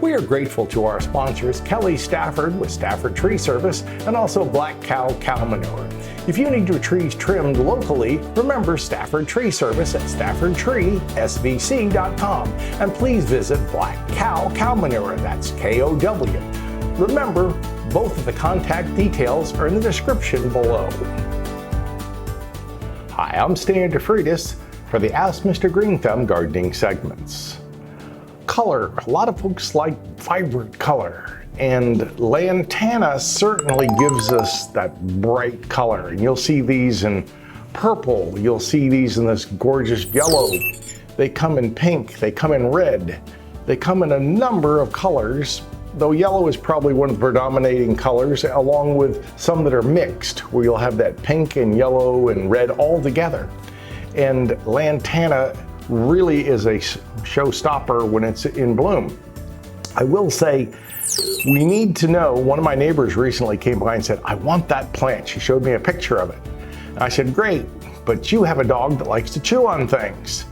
We are grateful to our sponsors, Kelly Stafford with Stafford Tree Service and also Black Kow Cow Manure. If you need your trees trimmed locally, remember Stafford Tree Service at StaffordTreeSVC.com, and please visit Black Kow Cow Manure, that's K-O-W. Remember, both of the contact details are in the description below. Hi, I'm Stan DeFreitas for the Ask Mr. Greenthumb Gardening Segments. Color. A lot of folks like vibrant color, and Lantana certainly gives us that bright color. And you'll see these in purple, you'll see these in this gorgeous yellow. They come in pink, they come in red, they come in a number of colors, though yellow is probably one of the predominating colors, along with some that are mixed, where you'll have that pink and yellow and red all together. And Lantana really is a showstopper when it's in bloom. I will say, we need to know, one of my neighbors recently came by and said, I want that plant. She showed me a picture of it. And I said, great, but you have a dog that likes to chew on things.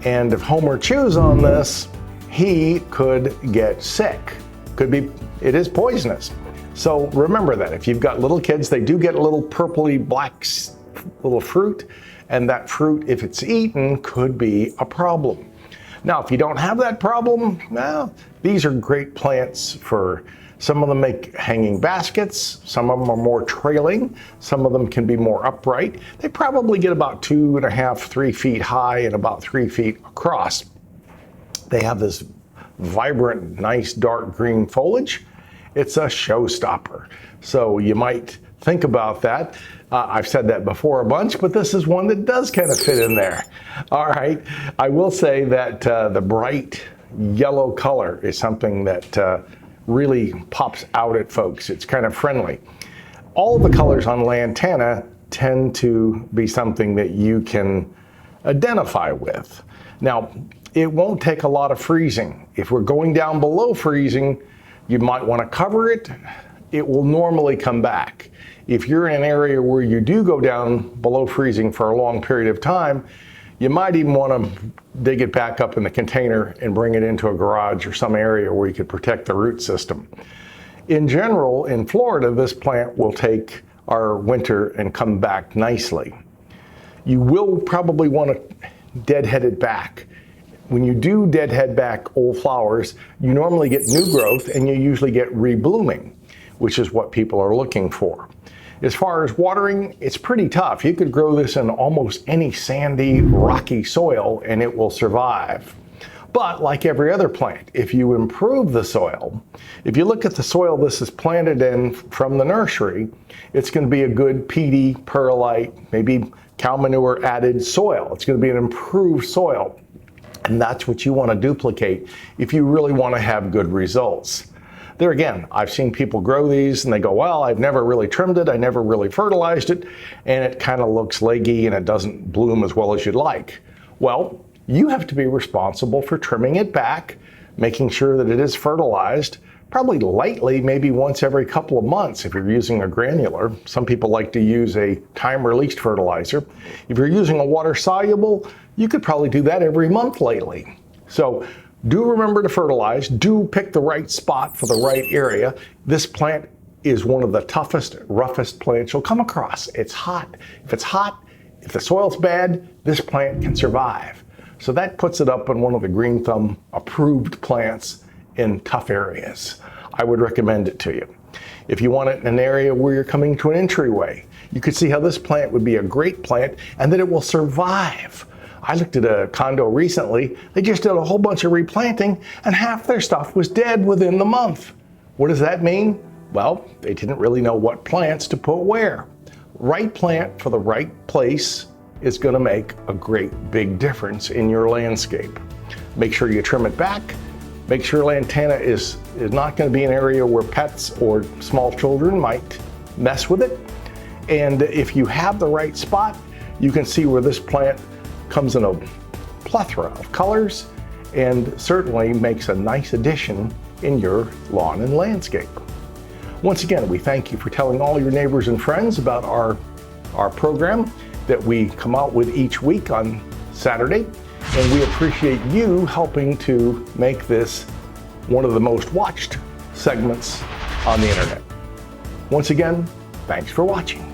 And if Homer chews on this, he could get sick. It is poisonous. So remember that. If you've got little kids, they do get a little purpley black little fruit, and that fruit, if it's eaten, could be a problem. Now, if you don't have that problem, well, these are great plants for, some of them make hanging baskets, some of them are more trailing, some of them can be more upright. They probably get about 2.5, 3 feet high and about 3 feet across. They have this vibrant, nice dark green foliage. It's a showstopper. So you might think about that. I've said that before a bunch, but this is one that does kind of fit in there. All right, I will say that the bright yellow color is something that really pops out at folks. It's kind of friendly. All of the colors on Lantana tend to be something that you can identify with. Now, it won't take a lot of freezing. If we're going down below freezing, you might want to cover it. It will normally come back. If you're in an area where you do go down below freezing for a long period of time, you might even want to dig it back up in the container and bring it into a garage or some area where you could protect the root system. In general, in Florida, this plant will take our winter and come back nicely. You will probably want to deadhead it back. When you do deadhead back old flowers, you normally get new growth and you usually get reblooming, which is what people are looking for. As far as watering, it's pretty tough. You could grow this in almost any sandy, rocky soil and it will survive. But like every other plant, if you improve the soil, if you look at the soil this is planted in from the nursery, it's going to be a good peaty, perlite, maybe cow manure added soil. It's going to be an improved soil. And that's what you want to duplicate if you really want to have good results. There again, I've seen people grow these and they go, well, I've never really trimmed it, I never really fertilized it, and it kind of looks leggy and it doesn't bloom as well as you'd like. Well, you have to be responsible for trimming it back, making sure that it is fertilized, probably lightly, maybe once every couple of months if you're using a granular. Some people like to use a time-released fertilizer. If you're using a water-soluble, you could probably do that every month lately. So do remember to fertilize, do pick the right spot for the right area. This plant is one of the toughest, roughest plants you'll come across. It's hot. If it's hot, if the soil's bad, this plant can survive. So that puts it up on one of the Greenthumb approved plants in tough areas. I would recommend it to you. If you want it in an area where you're coming to an entryway, you could see how this plant would be a great plant and that it will survive. I looked at a condo recently. They just did a whole bunch of replanting and half their stuff was dead within the month. What does that mean? Well, they didn't really know what plants to put where. Right plant for the right place is going to make a great big difference in your landscape. Make sure you trim it back, Make sure lantana is not going to be an area where pets or small children might mess with it. And if you have the right spot, you can see where this plant comes in a plethora of colors and certainly makes a nice addition in your lawn and landscape. Once again, we thank you for telling all your neighbors and friends about our program that we come out with each week on Saturday. And we appreciate you helping to make this one of the most watched segments on the internet. Once again, thanks for watching.